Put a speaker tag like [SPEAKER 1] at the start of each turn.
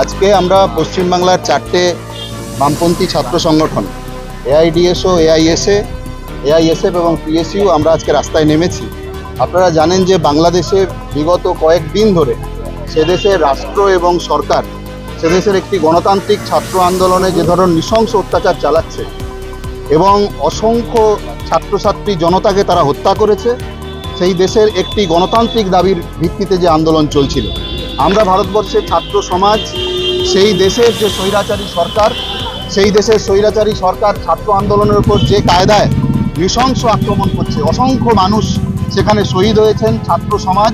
[SPEAKER 1] আজকে আমরা পশ্চিমবাংলার 4টে বামপন্থী ছাত্র সংগঠন এআইডিএসও, এআইএসএফ এবং পিএসইউ আমরা আজকে রাস্তায় নেমেছি। আপনারা জানেন যে বাংলাদেশে বিগত কয়েকদিন ধরে সেদেশের রাষ্ট্র এবং সরকার সেদেশের একটি গণতান্ত্রিক ছাত্র আন্দোলনে যে ধরনের নৃশংস অত্যাচার চালাচ্ছে এবং অসংখ্য ছাত্রছাত্রী জনতাকে তারা হত্যা করেছে, সেই দেশের একটি গণতান্ত্রিক দাবির ভিত্তিতে যে আন্দোলন চলছিল। আমরা ভারতবর্ষের ছাত্র সমাজ সেই দেশের যে স্বৈরাচারী সরকার, সেই দেশের স্বৈরাচারী সরকার ছাত্র আন্দোলনের উপর যে কায়দায় নৃশংস আক্রমণ করছে, অসংখ্য মানুষ সেখানে শহীদ হয়েছেন, ছাত্র সমাজ